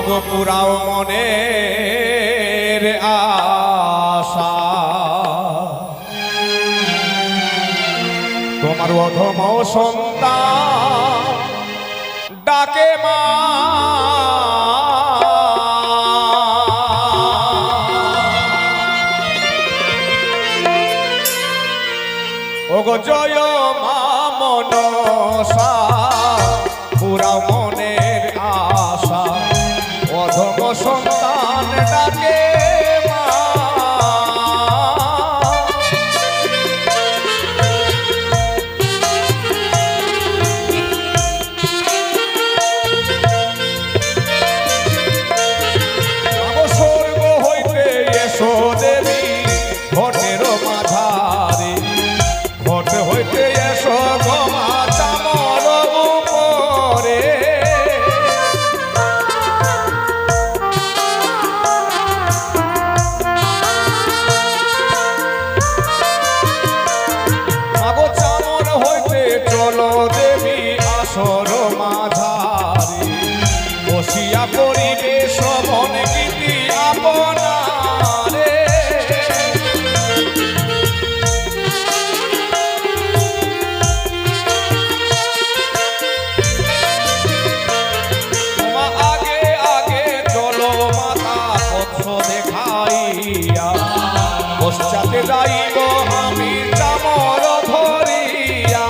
মাগো পুরাও মনের আশা তোমার অধম সন্তান ডাকে মা ওগো জয় মা মনসা পুরাও মনের আশা অধম সন্তান ডাকে মা স্বর্গ হইতে এসো দেবী ভটের মাঝারে ভট হইতে এসো গমা চামর উপরে মাগো চামর হইতে চলো দেবী আসর মাঝারে বসিয়া করিবে শ্রবণ গীতি আপনারে আগে আগে চলো মাতা পথ দেখাইয়া পশ্চাতে যাইব আমি চামর ধরিয়া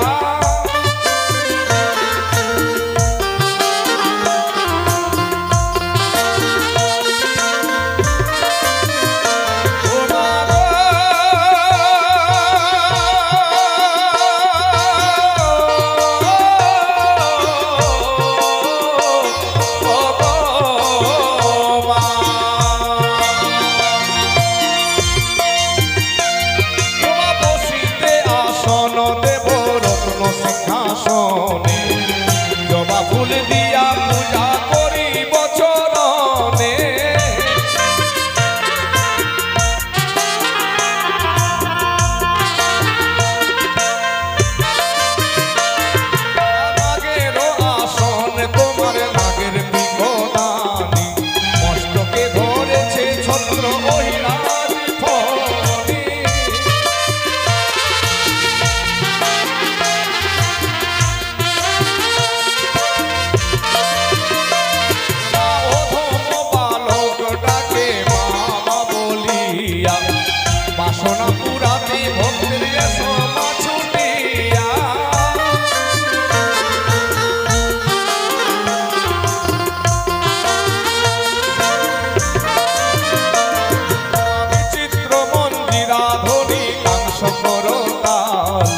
জবা ফুল দিয়া পূজা করিব চরণে নাগের আসন তোমার নাগের বিপদানি মস্তকে ধরেছে ছত্র মহিলার ফণি বাসনা পুরাতে ভক্তের এসো মা ছুটিয়া বিচিত্র মন্দিরা ধ্বনি কাংস করতাল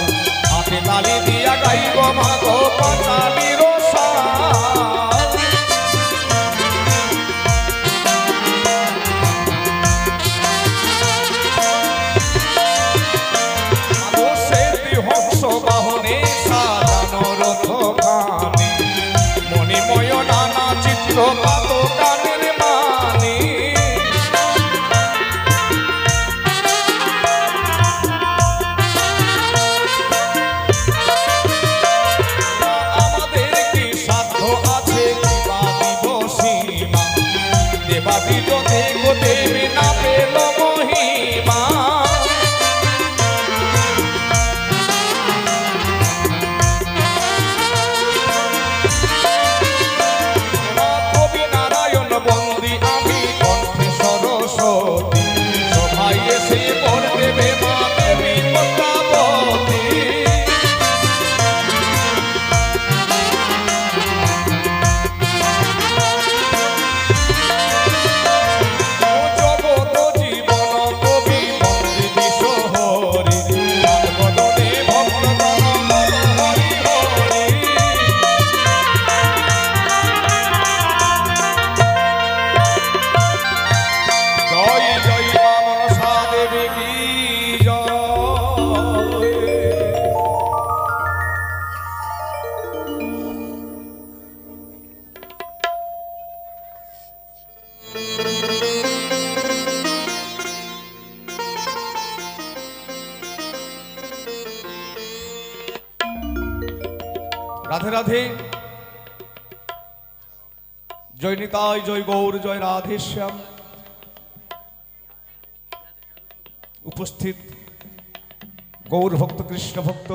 হাতে তালি দিয়া গাইব মাগো পাঁচালির সাল বাহনে সাজানো রথ খানি মণিময় নানা চিত্র পাত কানের মানি আমাদের কি সাধ্য আছে কিবা দিব সীমা দেবা দিল দেখো দেবী না পেল মহিমা বন্দি আমি কণ্ঠে সরস্বতী সবাই এসে পর দেবে মা দেবী পদ্মাবতী জগত জীবন কবি বন্দি বিশ্বহরি বদনে ভক্ত হরি হরি জয় জয় মা মনসা দেবী কি জয়। রাধে রাধে। জয় নিতাই, জয় গৌর, জয় রাধেশ্যাম। উপস্থিত গৌর ভক্ত, কৃষ্ণ ভক্ত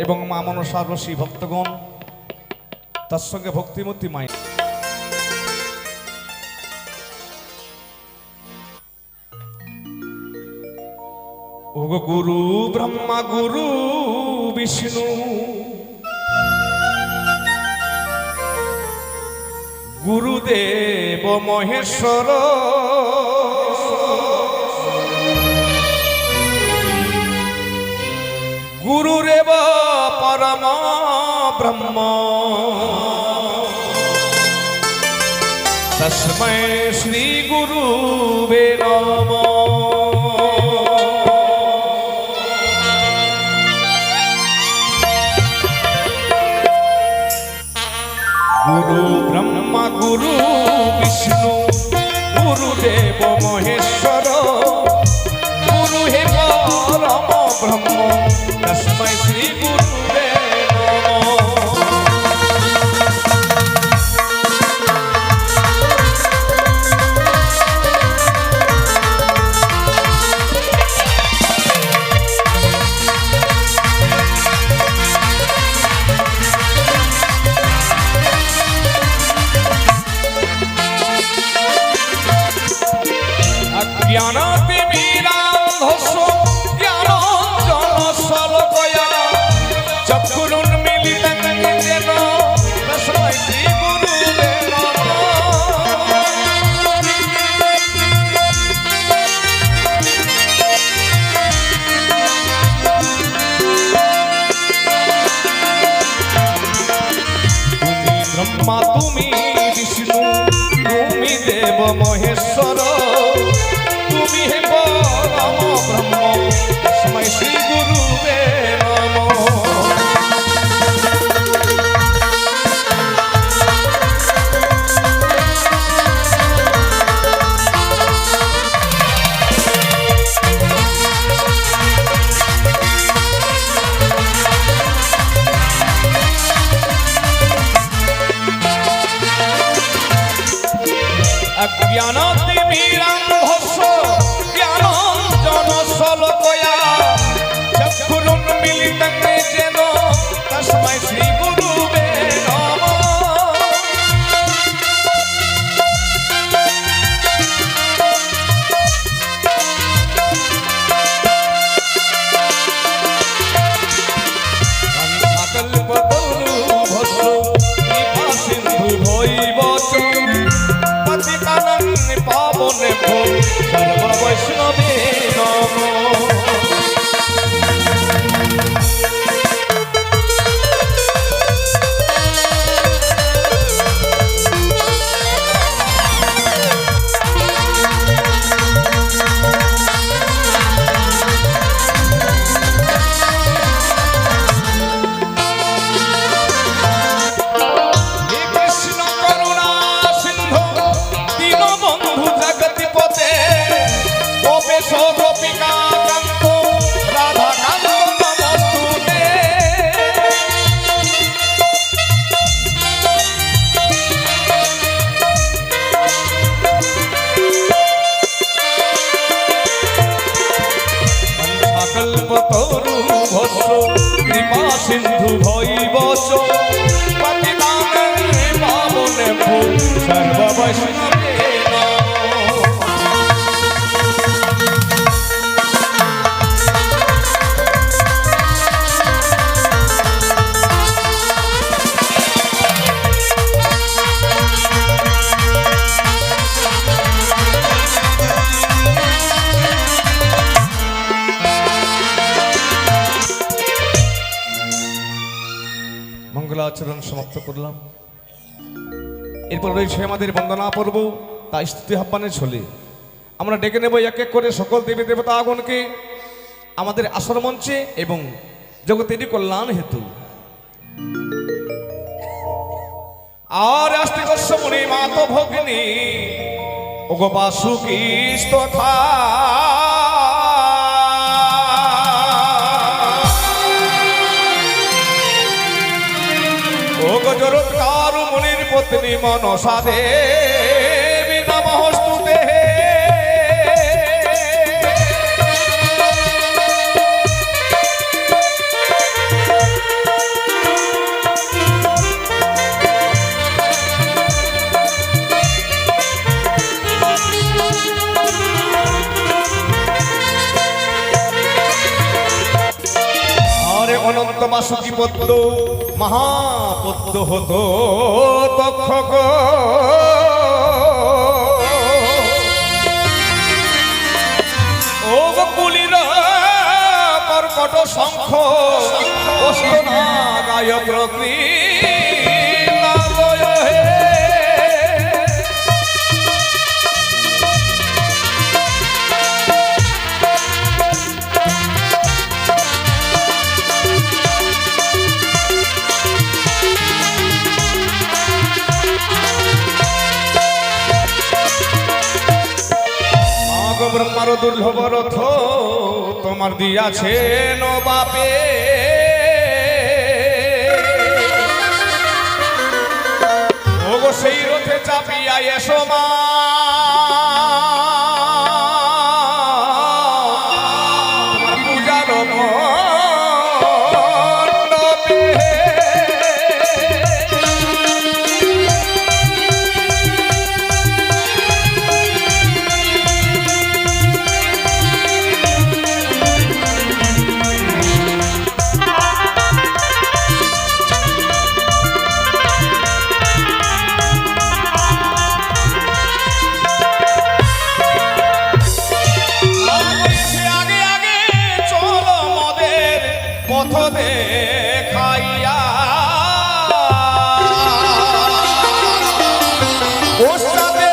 এবং মা মনসার রসী ভক্তগণ, তার সঙ্গে ভক্তিমতী মাই। ওগো গুরু ব্রহ্মা, গুরু বিষ্ণু, গুরুদেব মহেশ্বর, গুরুরেব পরম ব্রহ্ম, তস্मै শ্রী গুরুবে নমঃ। গুরু ব্রহ্মা, গুরু বিষ্ণু, গুরুদেব মহেশ্বর, গুরু হে পরম ব্রহ্ম, তস্मै শ্রী গুরুবে নমঃ। জ্ঞানতিমিরান্ধস্য জ্ঞানাঞ্জন শলাকয়া চক্ষুরুন্মীলিতং যেন তস্मै শ্রী গুরুবে নমঃ। তুমি ব্রহ্মা, তুমি বিষ্ণু, তুমি দেব মহেশ্বর, তুমি হে পরম ব্রহ্ম, তস্मै শ্রী গুরুবে নমঃ। অজ্ঞানতিমিরান্ধস্য জ্ঞানাঞ্জন শলাকয়া চক্ষুরুন্মীলিতং যেন তস্मै শ্রী গুরুবে নমঃ। কল্পতরুভস্য কৃপা সিন্ধু ভৈবচ পতিতানাং পাবনেভ্যো সর্ব বৈষ্ণবে নমঃ। হে কৃষ্ণ করুণা সিন্ধু দীনবন্ধু জগৎপতে, গোপেশ গোপিকা কান্ত রাধা কান্ত নমস্তুতে। কল্পতরুভস্য কৃপা সিন্ধু ভৈবচ পতিতানাং পাবনেভ্যো সর্ব বৈষ্ণবে নমঃ। মঙ্গলাচরণ সমাপ্ত করলাম। এরপর রয়েছে আমাদের বন্দনা পর্ব, তা স্তুতি আহ্বানের ছলে আমরা ডেকে নেব এক এক করে সকল দেবী দেবতা আগণকে আমাদের আসর মঞ্চে এবং জগতেরই কল্যাণ হেতু। আর আস্তিকস্য মুনি মাত ভগ্নী ওগো বাসুকী স্তথা ওগো জরৎকার মুনির পত্নী মনসা দেবী নমস্তুতে। অনন্ত বাসুকি পদ্ম মহাপদ্ম হতো তক্ষক, ও কুলির কর্কট শঙ্খ গায় প্রকৃতি। ব্রহ্মার দুর্লভ রথ তোমার দিয়াছে বাপে, ওগো সেই রথে চাপিয়া এসো মা, তোমার পূজার মণ্ডপে। পথ দেখাইয়া ওর সাথে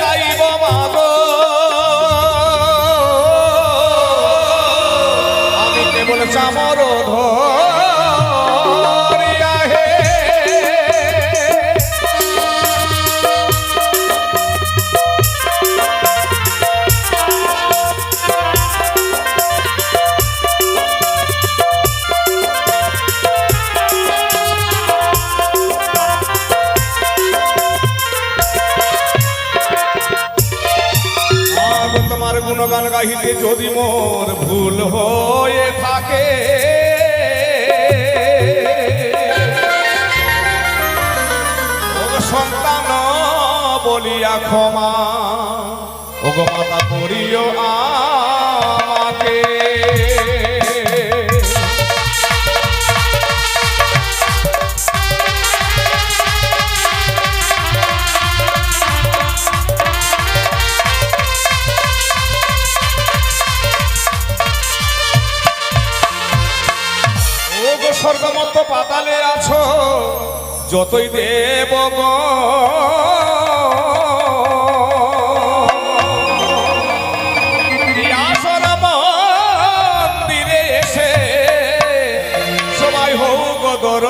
যাইব মাগো, আমি কেবল চামর ধরিয়া হে। তোমার গুণগান গাহিতে যদি মোর ভুল হয়ে থাকে, সন্তান বলিয়া ক্ষমা, ওগো মাতা করিও আমাকে। স্বর্গমত পাতালে আছো যতই দেবগণ, আসর মন্দিরে এসে সবাই হোক দর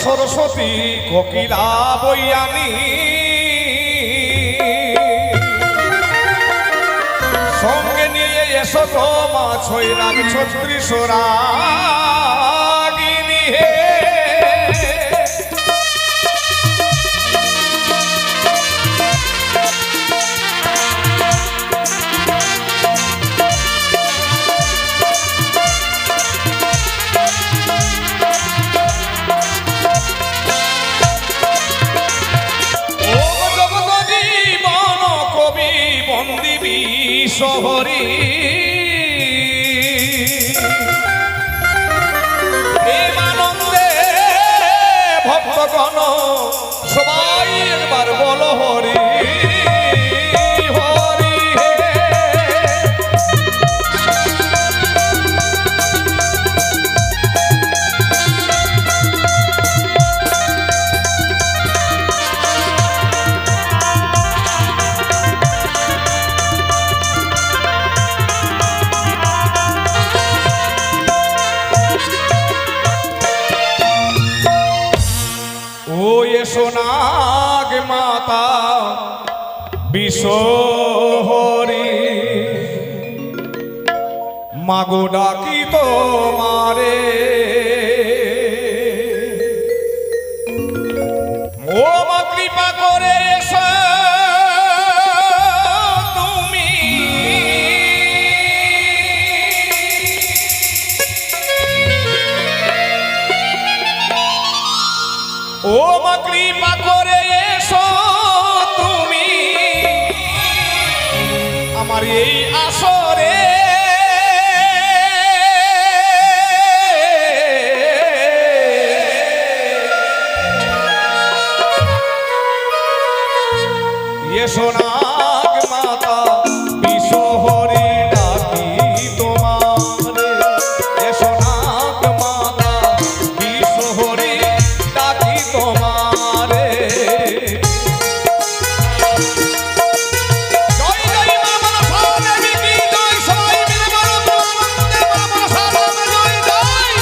সরস্বতী কোকিলা বৈয়ানী, সঙ্গে নিয়ে এসো তো মা ছৈরাগ ছত্রিশ রাগিনী হে। শহরী বিশহরি মাগো ডাকি তোমারে ও মা কৃপা করে এসো তুমি ও মা কৃপা করে এসো তুমি আমার এই আসরে এসো নাগ মাতা বিশহরি ডাকি তোমারে এসো নাগ মাতা বিশহরি ডাকি তোমারে জয় জয় মা মনসা দেবী কি জয় সবাই মিলে বলো তো আনন্দে মা মনসা দেবী জয় জয়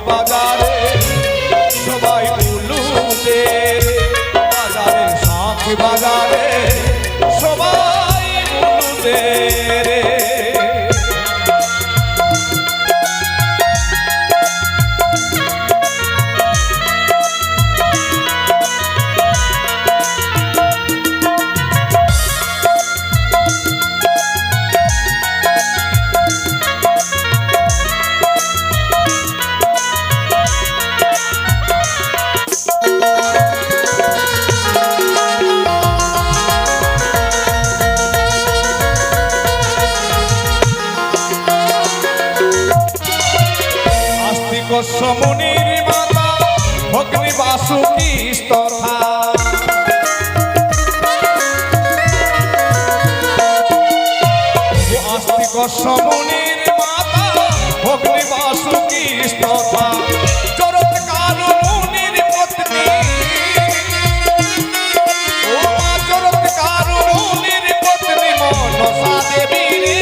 বাজারে সবাই উলুদে বাজারে সাথী বাজারে সবাই উলুদে রে সমুনির মাতা ভগ্নি বাসুকি স্তথা আস্তিক সমুনির মাতা ভগ্নি বাসুকি স্তথা চরৎকার মুনির পত্নী ও মা চরৎকার মুনির পত্নী মনসা দেবী রে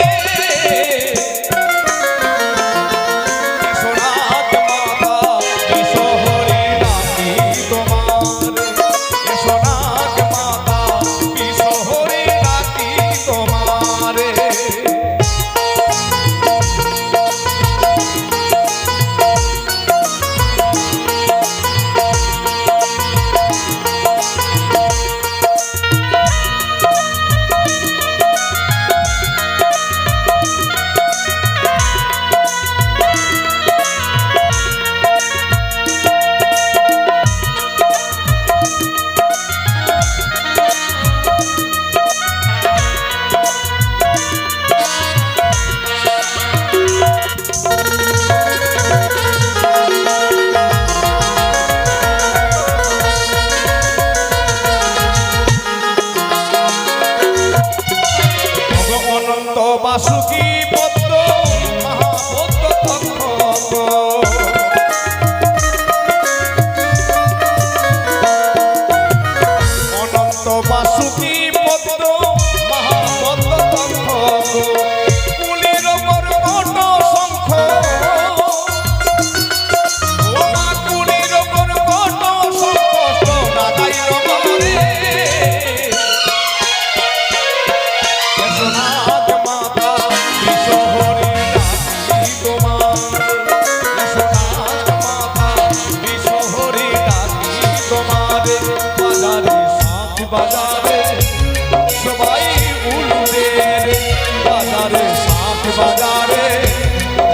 বাসুকি পদ্ম মহাপদ্ম তক্ষক অনন্ত বাসুকি পদ্ম মহাপদ্ম তক্ষক কুলির কর্কট শঙ্খ ও মা কুলির কর্কট শঙ্খ নাগাই রমরে বাজারে সবাই উলুদে বাজারে সাথ বাজারে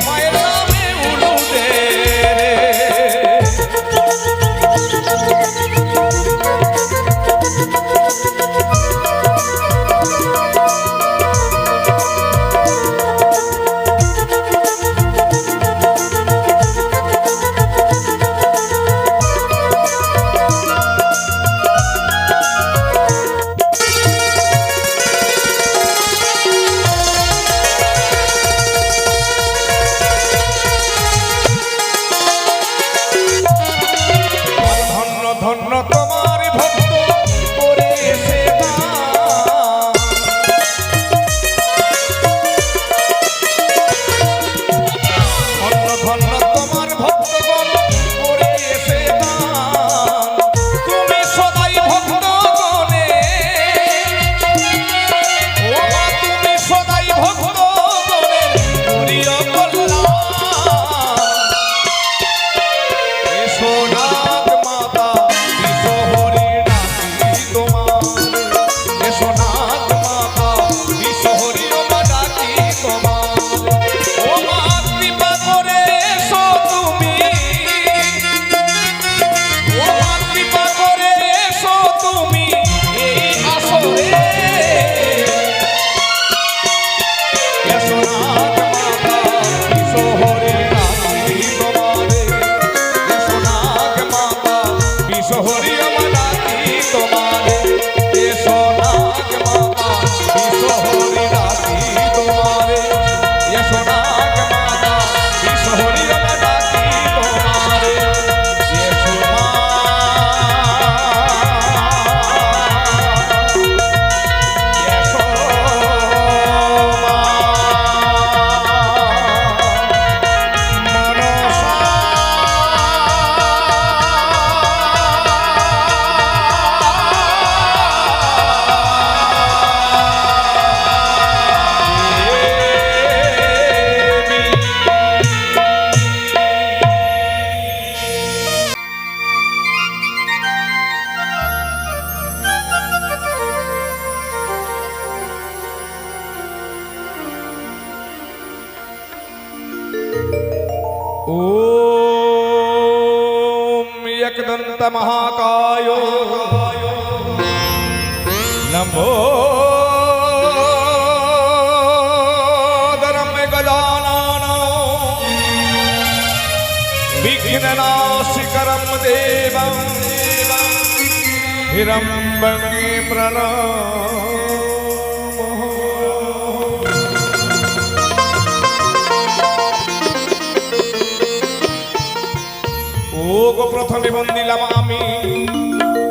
মায়ের নামে উলুদে দেবতা মহাকায় নমো ধর্ম গজানন বিঘ্ননাশিকরম দেবম হিরম্বং প্রণাম। ও গো প্রথমে বন্দিলাম আমি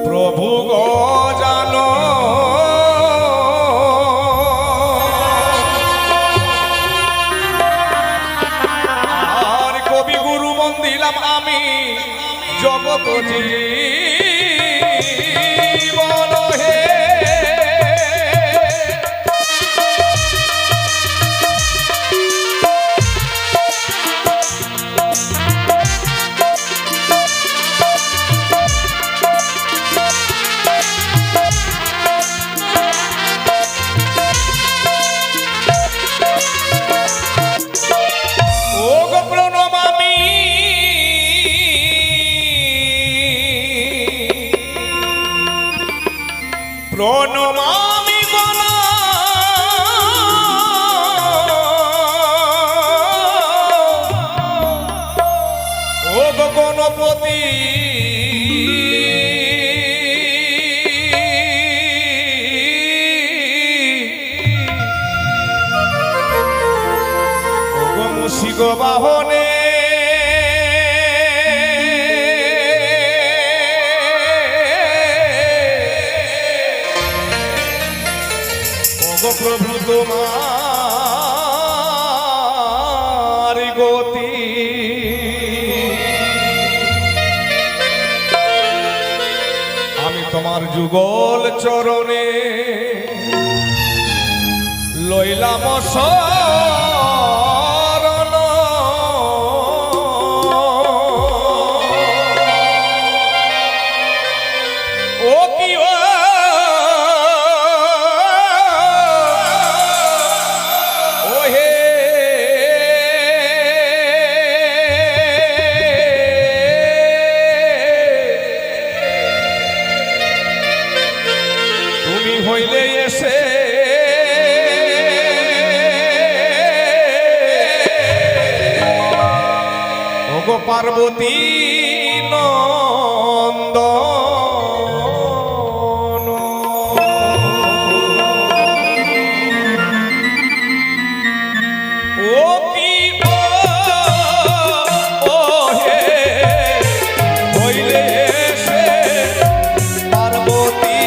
প্রভু গজানন, আর কবি গুরু বন্দিলাম আমি জগৎ জীবন হে। প্রণমামি গণা ও গো গণপতি, ও গো মুসিগ বাহনে প্রভু তোমার গতি। আমি তোমার যুগল চরণে লইলাম শরণ, ও কি হইলে এসে ওগো পার্বতী নন্দন, ও কি ও হে হইলে এসে পার্বতী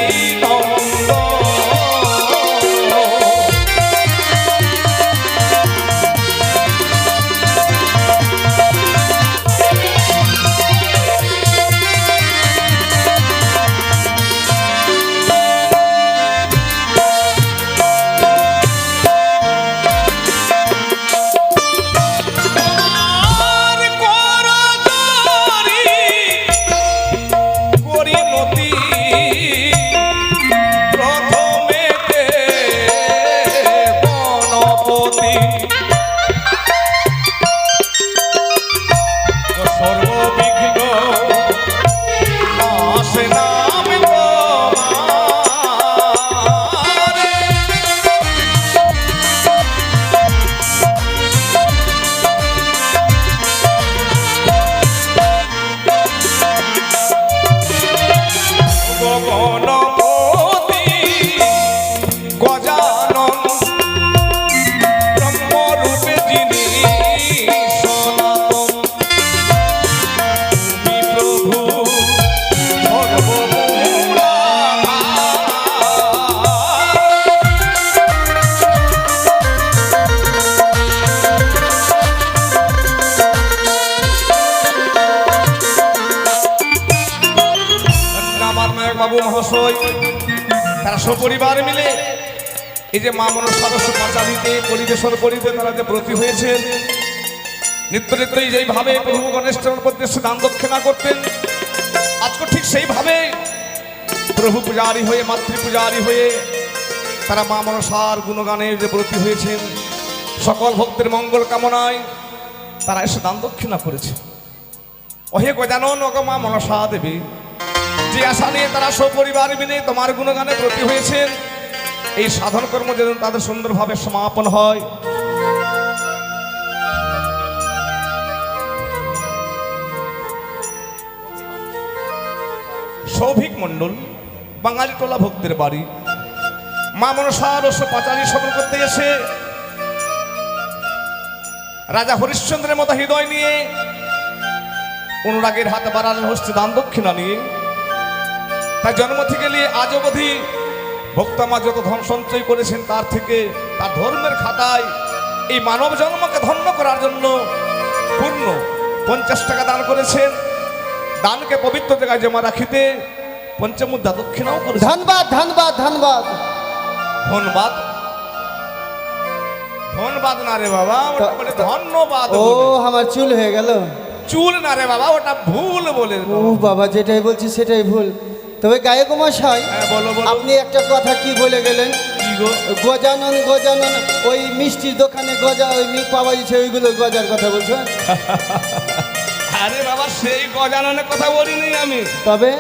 বাবু মহাশয় তারা সপরিবার মিলে এই যে মা মনসার পাঁচালিতে পরিবেশন করিতে তারা যে ব্রতী হয়েছেন, নিত্য নিত্যই যেইভাবে প্রভু গণেশ উদ্দেশ্যে দান দক্ষিণা করতেন, আজকে ঠিক সেইভাবে প্রভু পূজারী হয়ে মাতৃ পূজারী হয়ে তারা মা মনসার গুণগানে যে ব্রতী হয়েছেন, সকল ভক্তের মঙ্গল কামনায় তারা এসে দান দক্ষিণা করেছে। অহে গজানন ওগো মা মনসা দেবী, যে আশা নিয়ে তারা সপরিবার মিলে তোমার গুণগানে ব্রতী হয়েছেন, এই সাধন কর্ম যেন তাদের সুন্দরভাবে সমাপন হয়। সৌভিক মণ্ডল বাঙালি টোলা ভক্তের বাড়ি মা মনসার পাঁচালী সফল করতে এসে রাজা হরিশ্চন্দ্রের মতো হৃদয় নিয়ে অনুরাগের হাতে বাড়ালেন হস্তে দান দক্ষিণা নিয়ে। তার জন্ম থেকে নিয়ে আজ অবধি ভক্তমা যত ধন সঞ্চয় করেছেন তার থেকে তার ধর্মের খাতায় এই মানব জন্মকে ধন্য করার জন্য পূর্ণ 50 টাকা দান করেছেন। দানকে পবিত্র জায়গায় জমা রাখিতে পঞ্চমুদ্রা দক্ষিণাও করেছেন। ধন্যবাদ ধন্যবাদ ধন্যবাদ ধন্যবাদ ধন্যবাদ না রে বাবা, ওটা বলে ধন্যবাদ। ও আমার চুল হয়ে গেল। চুল না রে বাবা, ওটা ভুল বলে। ও বাবা, যেটাই বলছি সেটাই ভুল। তবে গায়ক মশাই, বলো বলো। আপনি একটা কথা কি বলে গেলেন? কি গো? গজানন গজানন, ওই মিষ্টির দোকানে গজা ওই পাওয়া যাচ্ছে, ওইগুলো গজার কথা বলছেন? আরে বাবা, সেই গজাননের কথা বলিনি আমি। তবে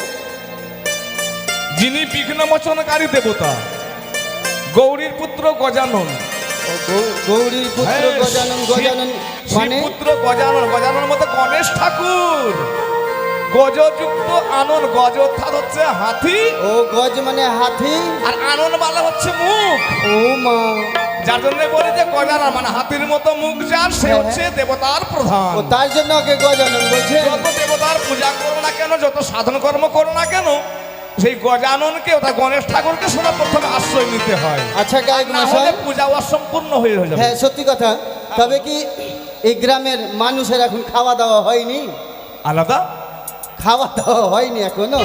যিনি বিঘ্ন মোচনকারী দেবতা গৌরীর পুত্র গজানন। গৌরীর পুত্র গজানন। গজানন মানে পুত্র গজানন, গজানন মতো গণেশ ঠাকুর। গজযুক্ত আনন, গজ অর্থাৎ হচ্ছে হাতি। ও গজ মানে হাতি, আর আনন বালা হচ্ছে মুখ। ও মা, যার জন্য বলি যে গজানন মানে হাতির মতো মুখ যার, সে হচ্ছে দেবতার প্রধান। ও তার জন্য ওকে গজানন বলছে। যত দেবতার পূজা করো না কেন, যত সাধন কর্ম করো না কেন, সেই গজাননকে অর্থাৎ গণেশ ঠাকুরকে সবার প্রথমে আশ্রয় নিতে হয়। আচ্ছা গায়ক না মশাই, হলে পূজা অসম্পূর্ণ হয়ে যাবে। হ্যাঁ সত্যি কথা। তবে কি এই গ্রামের মানুষের এখন খাওয়া দাওয়া হয়নি? আলাদা খাওয়া দাওয়া হয়নি এখনো?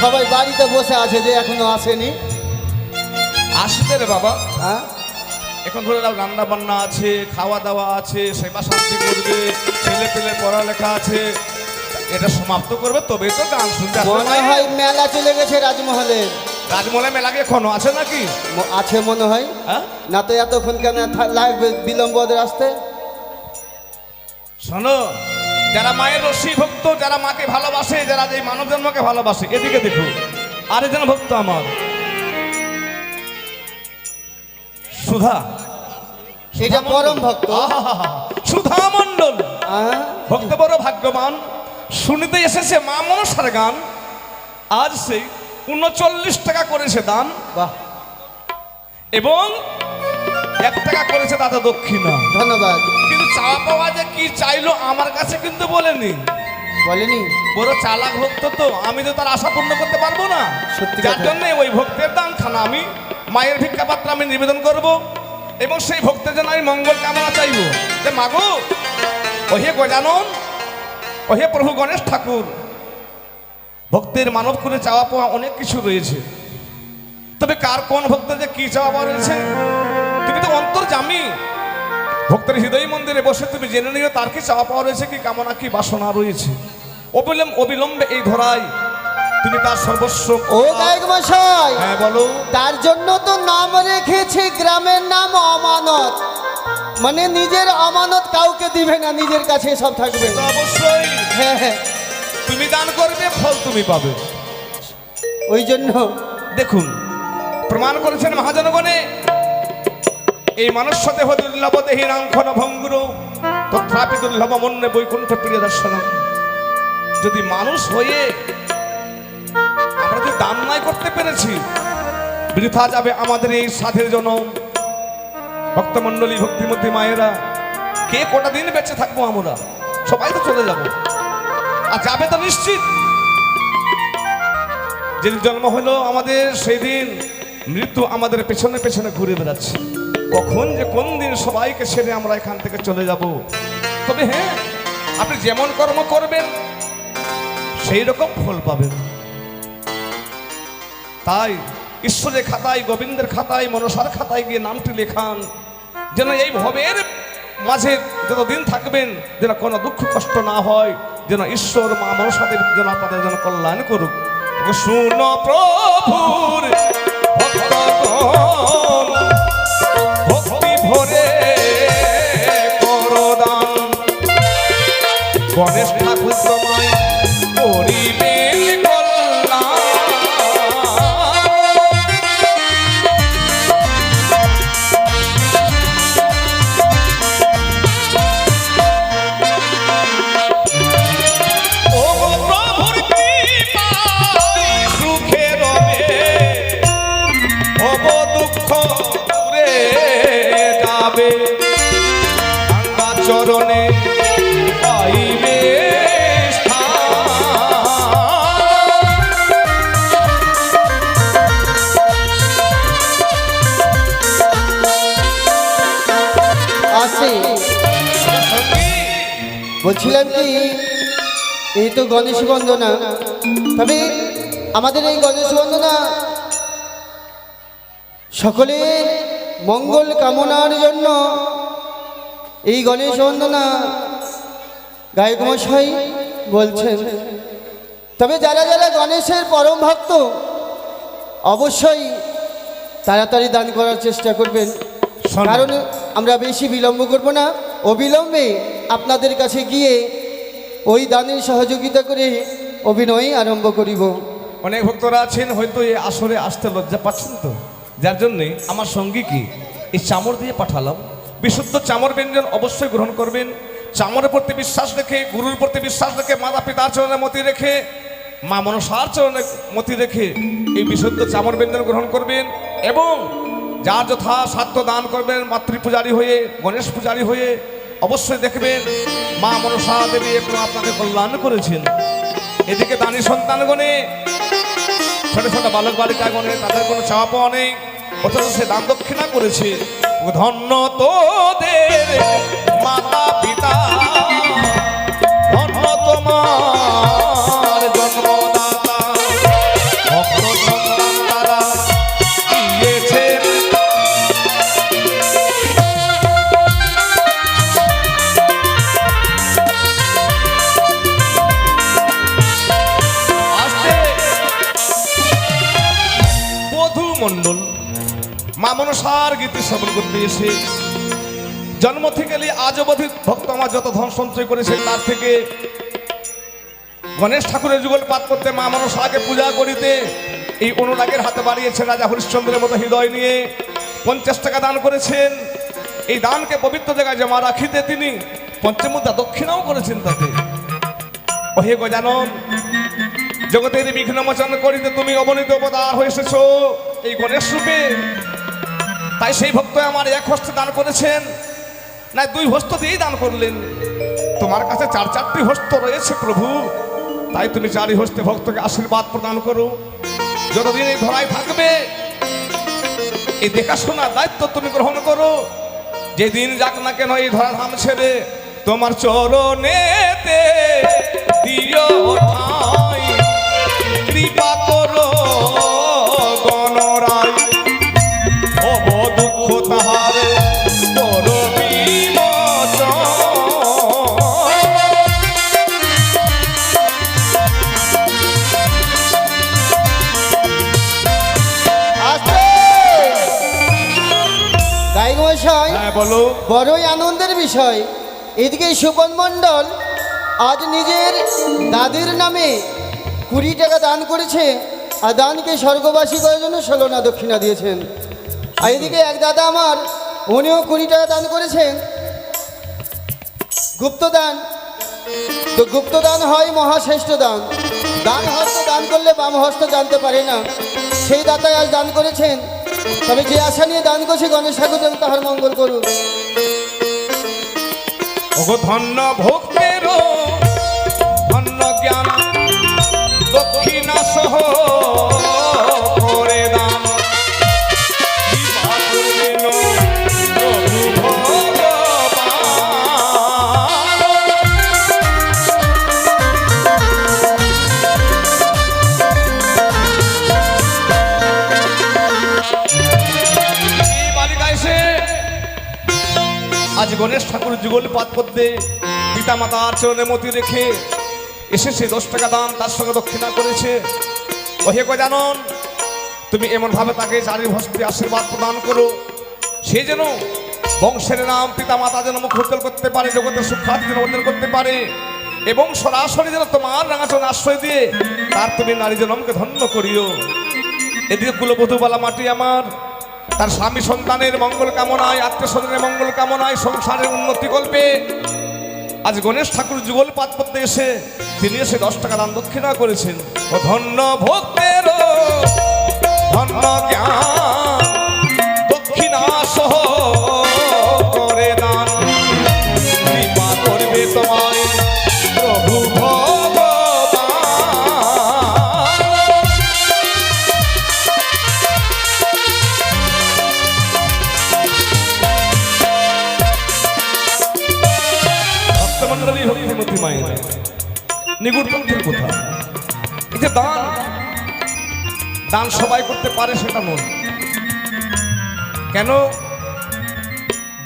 সবাই বাড়িতে বসে আছে যে এখনো আসেনি। আসবে রে বাবা, হ্যাঁ এখন ধরে নাও রান্না বান্না আছে, খাওয়া দাওয়া আছে, সেবা শান্তি করবে, ছেলে পেলে পড়ালেখা আছে, এটা সমাপ্ত করবে তবেই তো গান শুনতে আসবে। মনে হয় মেলা চলে গেছে রাজমহলে। রাজমহলে মেলা কি এখনো আছে নাকি? আছে মনে হয়। হ্যাঁ, না তো এতক্ষণ কেন লাগবে বিলম্ব ওদের আসতে? শোনো, যারা মায়ের রশ্মি ভক্ত, যারা মাকে ভালোবাসে, যারা এই মানব জন্মকে ভালোবাসে, এদিকে দেখো আরেকজন ভক্ত আমার সুধা। এটা পরম ভক্ত সুধা মণ্ডল আহ, ভক্ত বড় ভাগ্যবান, শুনিতে এসেছে মা মনসার গান। আজ সেই 39 টাকা করেছে দান বাহ, এবং 1 টাকা করেছে দাদা দক্ষিণা। ধন্যবাদ। কিন্তু চাওয়া পাওয়া যে কি চাইলো আমার কাছে কিন্তু বলেনি। বলেনি? বড় চালাক ভক্ত তো, আমি তো তার আশা পূর্ণ করতে পারবো না। সত্যি যার কথা। জন্য ওই ভক্তের দান খানা আমি মায়ের ভিক্ষা পাত্র আমি নিবেদন করব এবং সেই ভক্তের জন্য আমি মঙ্গল কামনা চাইবো যে মাগো, ওহে গজানন, ওহে প্রভু গণেশ ঠাকুর, ভক্তের মানব করে চাওয়া পাওয়া অনেক কিছু রয়েছে, তবে কার কোন ভক্তের যে কি চাওয়া পাওয়া রয়েছে তুমি তো অন্তর্যামী। ভক্তের হৃদয় মন্দিরে বসে তুমি জেনে নিও তার কি চাওয়া পাওয়া রয়েছে, কি কামনা, কি বাসনা রয়েছে। অবিলম্বে এই ধরায় তুমি তার সর্বস্ব। ও গায়ক মশাই, হ্যাঁ বলো। তার জন্য তো নাম রেখেছে গ্রামের নাম অমানত, মানে নিজের আমানত কাউকে দিবে না, নিজের কাছে সব থাকবে। তো অবশ্যই হ্যাঁ হ্যাঁ, তুমি দান করবে, ফল তুমি পাবে। ওই জন্য দেখুন, প্রমাণ করেছেন মহাজনগণে, এই মনুষ্য দেহ দুর্লভ দেহি রাঙ্খন ভঙ্গুর তথাপি দুর্লভ মন্যে বৈকুণ্ঠ প্রিয় দর্শন। যদি মানুষ হয়ে আমরা যদি দান নাই করতে পেরেছি, বৃথা যাবে আমাদের এই সাধের জনম। ভক্তমণ্ডলী, ভক্তিমতী মায়েরা, কে কটা দিন বেঁচে থাকবো আমরা? সবাই তো চলে যাব, আর যাবে তো নিশ্চিত। যেদিন জন্ম হলো আমাদের, সেই দিন মৃত্যু আমাদের পেছনে পেছনে ঘুরে বেড়াচ্ছে। কখন যে কোন দিন সবাইকে ছেড়ে আমরা এখান থেকে চলে যাব। তবে হ্যাঁ, আপনি যেমন কর্ম করবেন সেই রকম ফল পাবেন। তাই ঈশ্বরের খাতায়, গোবিন্দের খাতায়, মনসার খাতায় গিয়ে নামটি লেখান, যেন এই ভবের মাঝে যতদিন থাকবেন যেন কোনো দুঃখ কষ্ট না হয়, যেন ঈশ্বর মা মনসাদের যেন আপনাদের যেন কল্যাণ করুক। শুন প্রভুর ভক্তগণ, ভক্তি ভরে করো দান, গণেশ ঠাকুর তোমায় করিবেন কল্যাণ। বলছিলাম কি, এই তো গণেশ বন্দনা, তবে আমাদের এই গণেশ বন্দনা সকলের মঙ্গল কামনার জন্য এই গণেশ বন্দনা গায়ক মশাই বলছেন। তবে যারা যারা গণেশের পরম ভক্ত অবশ্যই তাড়াতাড়ি দান করার চেষ্টা করবেন, কারণ আমরা বেশি বিলম্ব করব না, অবিলম্বে আপনাদের কাছে গিয়ে ওই দানের সহযোগিতা করে অভিনয় আরম্ভ করিব। অনেক ভক্তরা আছেন হয়তো এই আসরে আসতে লজ্জা পাচ্ছেন, তো যার জন্যে আমার সঙ্গী কি এই চামড় দিয়ে পাঠালাম। বিশুদ্ধ চামড় ব্যঞ্জন অবশ্যই গ্রহণ করবেন। চামড়ের প্রতি বিশ্বাস রেখে, গুরুর প্রতি বিশ্বাস রেখে, মাতা পিতার চরণে মতি রেখে, মা মনসার চরণে মতি রেখে এই বিশুদ্ধ চামড় ব্যঞ্জন গ্রহণ করবেন এবং যার যথা সাধ্য দান করবেন। মাতৃ পূজারী হয়ে, গণেশ পূজারী হয়ে অবশ্যই দেখবেন মা মনসা দেবী একটু আপনাদের কল্যাণ করেছেন। এদিকে দানী সন্তানগণে, ছোট ছোট বালক বালিকাগণে তাদের কোনো চাওয়া পাওয়া নেই, অথচ সে দান দক্ষিণা করেছে। ধন্য তোদের মাতা পিতা, ধন্য তোমার জন্মদাতা, ভক্ত সন্তান তারা দিয়েছেন। বধূ মণ্ডল মা মনসার গীতি শ্রবণ করতে এসে জন্ম থেকে আজ অবধি ভক্ত আমার যত ধন সঞ্চয় করেছে তার থেকে গণেশ ঠাকুরের যুগল পাঠ করতে, মা মনসাকে পূজা করিতে এই অনুরাগের হাতে বাড়িয়েছেন। রাজা হরিশ্চন্দ্রের মতো হৃদয় নিয়ে 50 টাকা দান করেছেন। এই দানকে পবিত্র জায়গায় জমা রাখিতে তিনি পঞ্চমুদ্রা দক্ষিণাও করেছেন তাতে। ওহে গজানন, জগতের বিঘ্ন মোচন করিতে তুমি অবনীত অবতার হয়ে এসেছো এই গণেশ রূপে। তাই সেই ভক্ত আমার এক হস্তে দান করেছেন, না 2 হস্ত দিয়েই দান করলেন। তোমার কাছে 4-4টি হস্ত রয়েছে প্রভু, তাই তুমি 4 হস্তে ভক্তকে আশীর্বাদ প্রদান করো। যতদিন এই ধরায় থাকবে এই দেখাশোনার দায়িত্ব তুমি গ্রহণ করো। যেদিন যাক না কেন এই ধরা ধাম ছেড়ে তোমার চরণেতে দিও ঠাঁই, কৃপা করো গণরায়, ভব দুঃখ তাহার করো বিমোচন। গায়ক মশাই, হ্যাঁ বলো। বড়ই আনন্দের বিষয়, এদিকে সুপন মণ্ডল আজ নিজের দাদির নামে 20 টাকা দান করেছে, আর দানকে স্বর্গবাসী করার জন্য 16 না দক্ষিণা দিয়েছেন। আর এদিকে এক দাদা আমার, উনিও 20 টাকা দান করেছেন গুপ্তদান। তো গুপ্তদান হয় মহাশ্রেষ্ঠ দান। ডান হস্ত দান করলে বাম হস্ত জানতে পারে না, সেই দাতাই আজ দান করেছেন। তবে যে আশা নিয়ে দান করছে গণেশ ঠাকুর যেন তাহার মঙ্গল করুন। ওগো ধন্য ভক্তের ধন্য জ্ঞান, দক্ষিণা সহ করে দান, কৃপা করবেন প্রভু ভগবান। এই বালিকা এসে আজ গণেশ ঠাকুর যুগল পাঠ করতে পিতা মাতার চরণে মতি রেখে এসেছে 10 টাকা দান, তার সঙ্গে দক্ষিণা করেছে। ওহে গজানন, তুমি এমন ভাবে তাকে 4 হস্তে আশীর্বাদ প্রদান করো, সে যেন বংশের নাম পিতা মাতা যেন মুখ উজ্জ্বল করতে পারে, জগতের সুখ্যাতি যেন অর্জন করতে পারে এবং সরাসরি যেন তোমার রাঙাচরণে আশ্রয় দিয়ে তার তুমি নারী জনমকে ধন্য করিও। এদিকে কুলবধূ বলা মাটি আমার তার স্বামী সন্তানের মঙ্গল কামনায়, আত্মীয় স্বজনের মঙ্গল কামনায়, সংসারের উন্নতি কল্পে আজ গণেশ ঠাকুর যুগল পাঠ করতে এসে তিনি এসে 10 টাকা দান দক্ষিণা করেছেন। ও ধন্য ভক্তের ধন্য জ্ঞান, দক্ষিণা সহ করে দান, কৃপা করবে তোমায় প্রভু ভগবান। ভক্তমণ্ডলী ভক্তি নিগুড় পন্থের কথা। এই যে দান, দান সবাই করতে পারে সেটা নয়। কেন?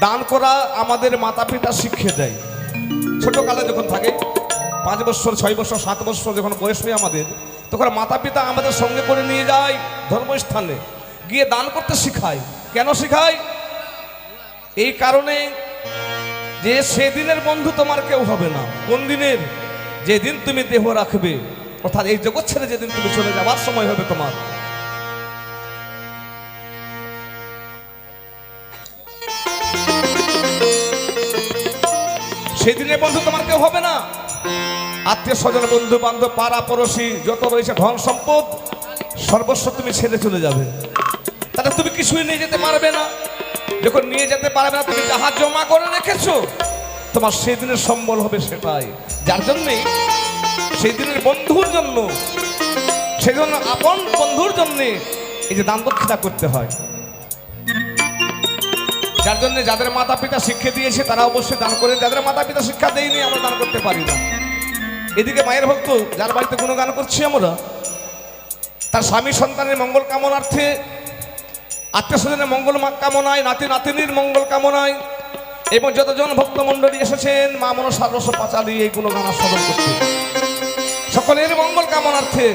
দান করা আমাদের মাতা পিতা শিখিয়ে দেয়। ছোটকালে যখন থাকে 5 বছর 6 বছর 7 বছর যখন বয়স হয় আমাদের, তখন মাতা পিতা আমাদের সঙ্গে করে নিয়ে যায় ধর্মস্থানে, গিয়ে দান করতে শিখায়। কেন শিখায়? এই কারণে যে সেদিনের বন্ধু তোমার কেউ হবে না। কোন দিনের? যেদিন তুমি দেহ রাখবে, অর্থাৎ এই জগৎ ছেড়ে যেদিন তুমি চলে যাওয়ার সময় হবে তোমার। সেদিনের বন্ধু তোমার কেউ হবে না। আত্মীয় স্বজন, বন্ধু বান্ধব, পাড়া পড়োশি যত রয়েছে ধন সম্পদ সর্বস্ব তুমি ছেড়ে চলে যাবে। তাহলে তুমি কিছুই নিয়ে যেতে পারবে না। যখন নিয়ে যেতে পারবে না, তুমি যাহা জমা করে রেখেছো তোমার সেদিনের সম্বল হবে সেটাই। যার জন্যে সেই দিনের বন্ধুর জন্য, সেই জন্য আপন বন্ধুর জন্য এই যে দান দক্ষিণা করতে হয়। যার জন্য যাদের মাতা পিতা শিক্ষা দিয়েছে তারা অবশ্যই দান করেন। যাদের মাতা পিতা শিক্ষা দেয়নি আমরা দান করতে পারি না। এদিকে মায়ের ভক্ত যার বাড়িতে গুণগান করছি আমরা, তার স্বামী সন্তানের মঙ্গল কামনার্থে, আত্মীয় স্বজনের মঙ্গল কামনায়, নাতি নাতিনীর মঙ্গল কামনায়, এবং যতজন ভক্ত মণ্ডলী এসেছেন মা মনসার রস পাঁচালি এই গুণগান আস্বাদন করতে, সকলের মঙ্গল কামনার্থে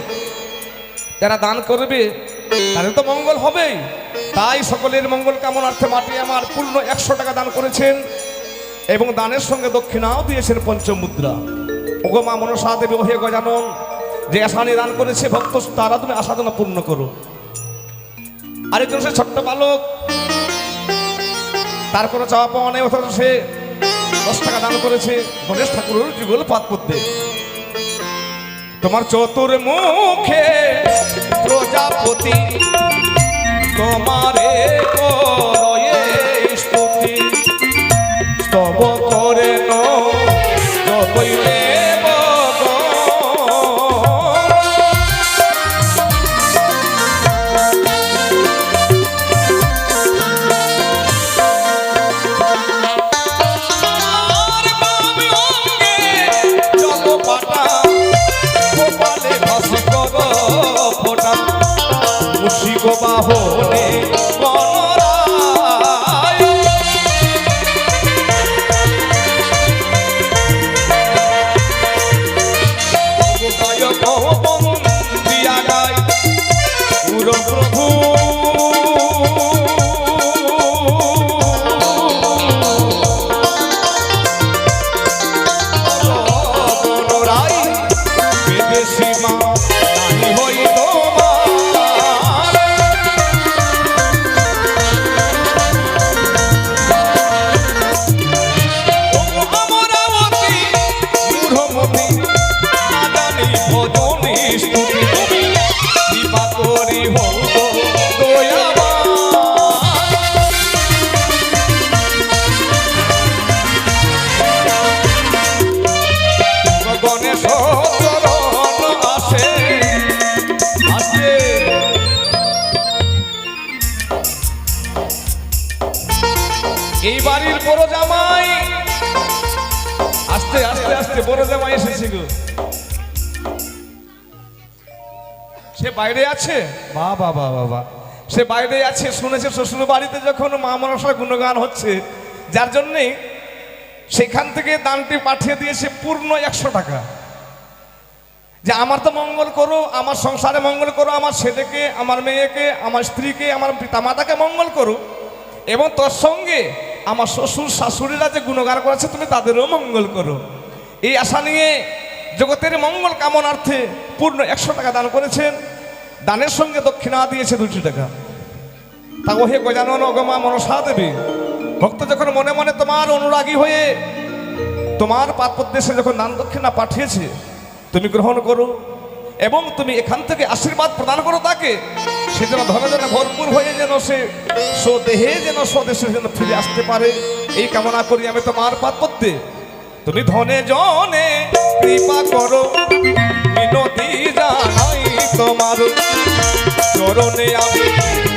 যারা দান করবে তাদের তো মঙ্গল হবেই। তাই সকলের মঙ্গল কামনার্থে মাটি আমার পূর্ণ 100 টাকা দান করেছেন এবং দানের সঙ্গে দক্ষিণাও দিয়েছেন পঞ্চমুদ্রা। ওগো মা মনসা দেবী ওহে গজানন, যে আশানি দান করেছে ভক্ত তারা তুমি আশাদনা পূর্ণ করো। আরেকজন সে ছোট্ট বালক, তার কোনো চাওয়া পাওয়া নেই, অথচ সে 10 টাকা দান করেছে গণেশ ঠাকুরের যুগল পাত পদ্মে। তোমার চতুর মুখে প্রজাপতি তোমারে করয়ে স্তুতি, স্তব করে নইলে বাহনে গণরায়, গায়ক বন্দিয়া গায় পুর প্রভু, গণরায় বিদেশি মা নাহি হই এই বাড়ির বড় জামাই। আস্তে আস্তে আস্তে বড় জামাই এসেছে গো। সে বাইরে আছে, বাবা বাবা বাবা, সে বাইরে আছে। শুনেছে শ্বশুর বাড়িতে যখন মা মনসার গুণগান হচ্ছে, যার জন্যে সেখান থেকে দানটি পাঠিয়ে দিয়েছে পূর্ণ 100 টাকা। যে আমার তো মঙ্গল করো, আমার সংসারে মঙ্গল করো, আমার ছেলেকে, আমার মেয়েকে, আমার স্ত্রীকে, আমার পিতা মাতাকে মঙ্গল করো, এবং তোর সঙ্গে আমার শ্বশুর শাশুড়িরা যে গুণগান করেছে তুমি তাদেরও মঙ্গল করো। এই আশা নিয়ে জগতের মঙ্গল কামনার্থে পূর্ণ 100 টাকা দান করেছেন। দানের সঙ্গে দক্ষিণা দিয়েছে 200 টাকা। তা ওহে গজানন অগমা মনসা দেবী, ভক্ত যখন মনে মনে তোমার অনুরাগী হয়ে তোমার পাদপদ্মেশে যখন দান দক্ষিণা পাঠিয়েছে, তুমি গ্রহণ করো এবং তুমি এখান থেকে আশীর্বাদ প্রদান করো তাকে। সে যেন ধনে ধনে ভরপুর হয়ে যেন সে স্বদেহে যেন স্বদেশে যেন ফিরে আসতে পারে, এই কামনা করি আমি তোমার পাদপদ্মে। তুমি ধনে জনে কৃপা করো, মিনতি জানাই তোমার চরণে আমি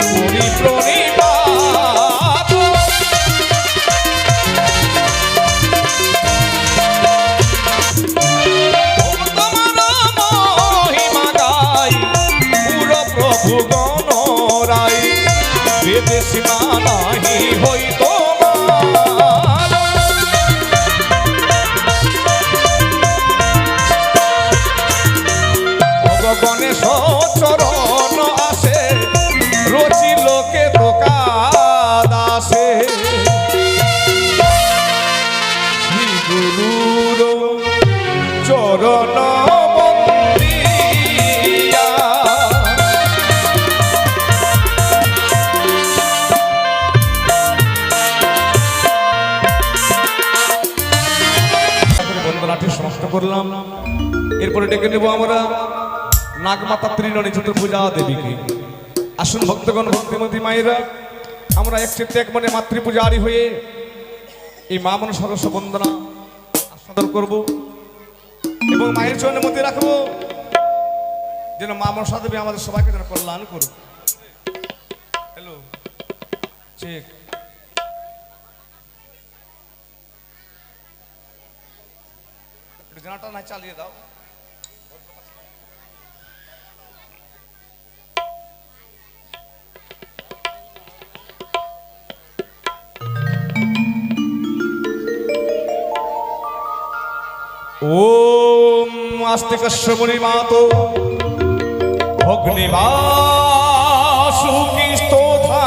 করি প্রণিপাত। তোমার সুগণ রাই বেদে সীমা নাহি হইত গণেশ চরণ আসে রচি লোকে তোকা দাসে শ্রী গুরুর চরণ বন্দিয়া বন্দনাটি সমাপ্ত করলাম। এরপরে ডেকে নেব আমরা নাগমাতা ত্রিনয়নী চতুর্ভুজা দেবীকে। আসুন ভক্তগণ, ভক্তিমতী মায়েরা, আমরা এক চিত্তে এক মনে মাতৃপূজারী হয়ে এই মা মন সরস্ব বন্দনা আস্বাদন করব এবং মায়ের চরণে মধ্যে রাখবো যেন মা মনসা দেবী আমাদের সবাইকে যেন কল্যাণ করুক। Hello, check. জানাটা না চালিয়ে দাও। ওম আস্তিকশ্বরী মাতো অগ্নিবাসুকি স্তোথা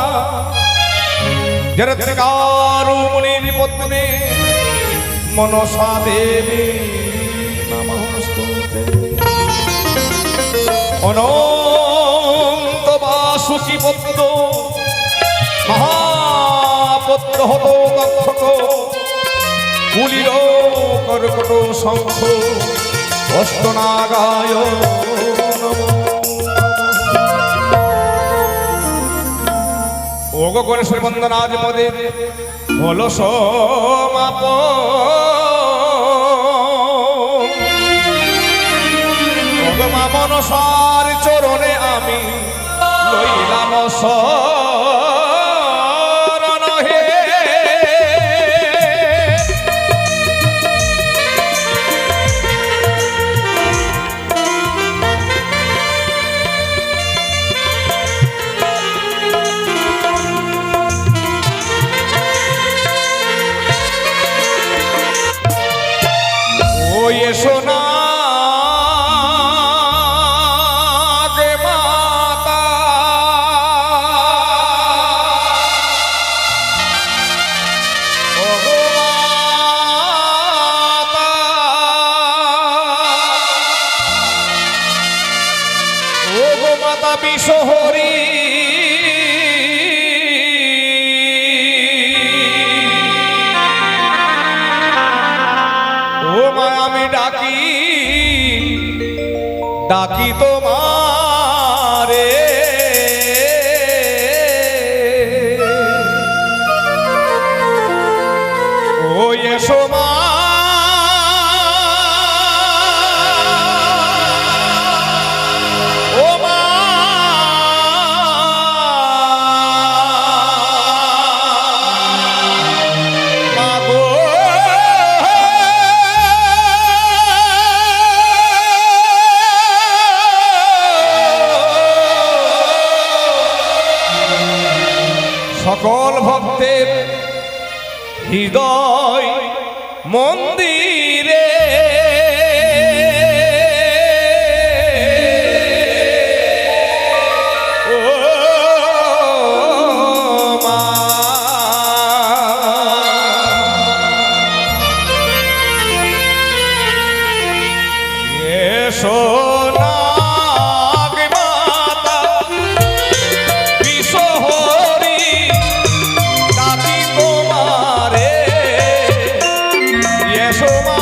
জরৎকারু মুনির পত্নী মনসা দেবী নমস্তুতে। অনন্ত বাসুকি পদ্ম মহাপদ্ম হত দক্ষত কুলির কর্কট শঙ্খ অষ্টনাগায় ওগো গণেশের বন্দনাজ মদের হল সমাপ। ওগো মা মনসার চরণে আমি লইলাম শরণ হে। এসো না গে মাতা, ও গো মাতা, ও গো মাতা বিশ্বহরি ডাকি ডাকি তোমারে। ও এসো মা, ও মা, মা গো সকল ভক্তের হৃদয় মন্দিরে ও মা, এসো না গে মাতা বিশ্বহরি ডাকি তোমারে। এসো মা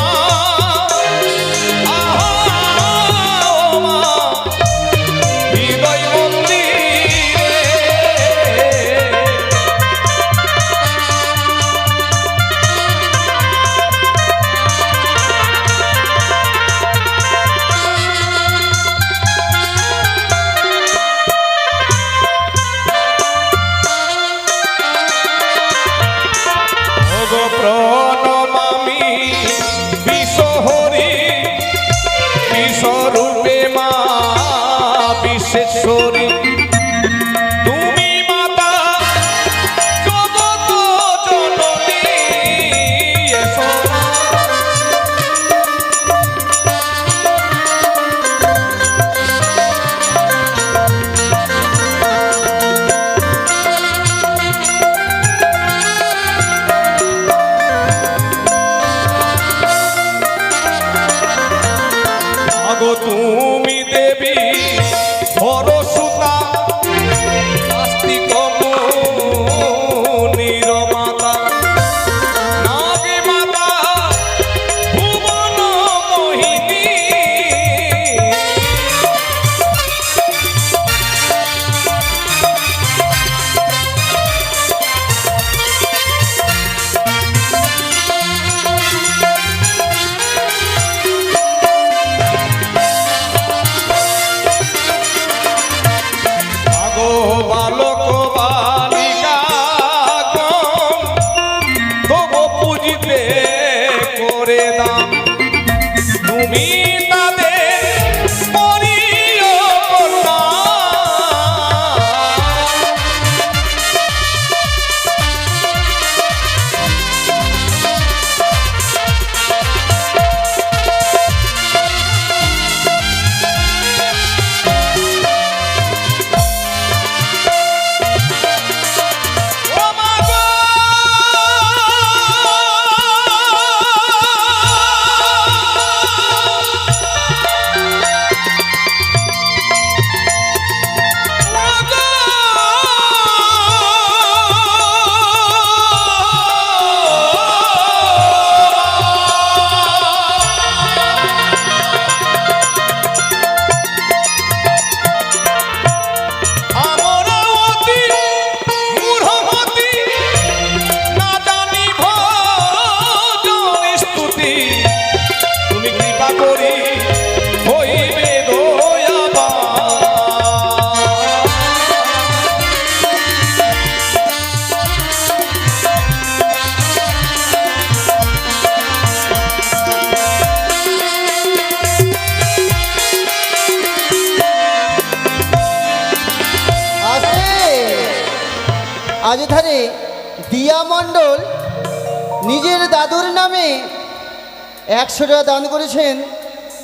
বালক বালিকা গণ, তবু পুজিতে করে দাম তুমি তাদের প্রিয় কন্যা। আজ ধারে দিয়া মণ্ডল নিজের দাদুর নামে 100 টাকা দান করেছেন,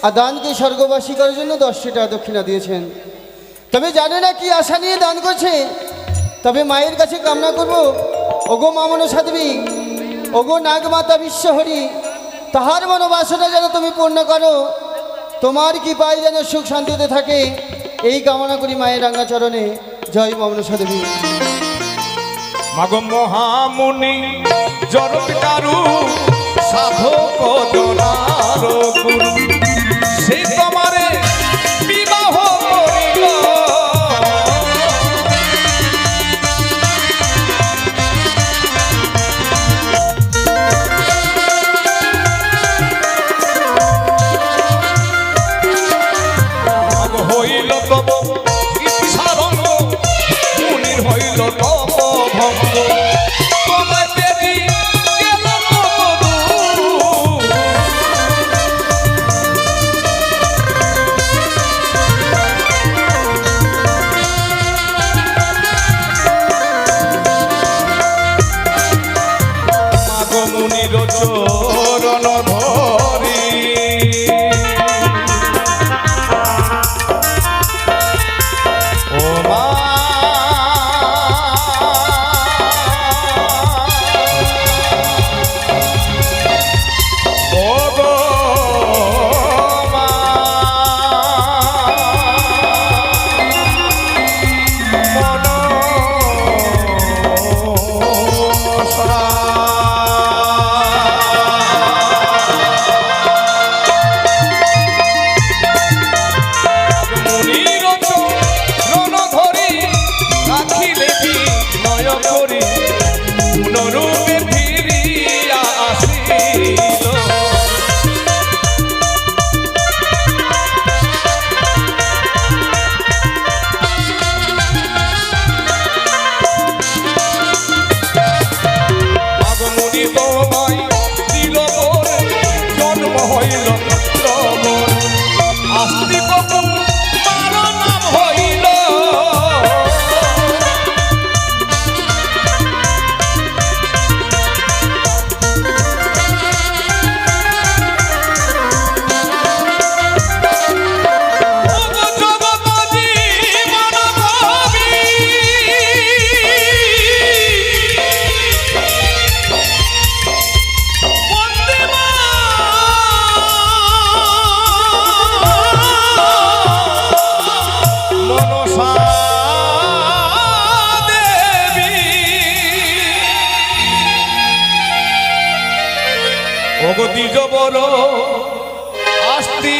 আর দানকে স্বর্গবাসী করার জন্য 10 টাকা দক্ষিণা দিয়েছেন। তবে জানে না কি আশা নিয়ে দান করছে। তবে মায়ের কাছে কামনা করব, ওগো মা মনসা দেবী, ওগো নাগমাতা বিশ্বহরি, তাহার মনোবাসনা যেন তুমি পূর্ণ করো, তোমার কৃপায় যেন সুখ শান্তিতে থাকে, এই কামনা করি মায়ের রাঙ্গা চরণে। জয় মা মনসা দেবী। মাগো মহামুনি জরত কারু সাধক জনার গুরু, সে তোমারে বিবাহ করিল, মাগো হইল তব ইচ্ছারঙ্গ, মুনির হইল তব ভঙ্গ, তোমায় পেরি গেল কতদূর। মাগো মুনির চরণ ধরি, ও মা ওগো দ্বিজ বড় আস্তি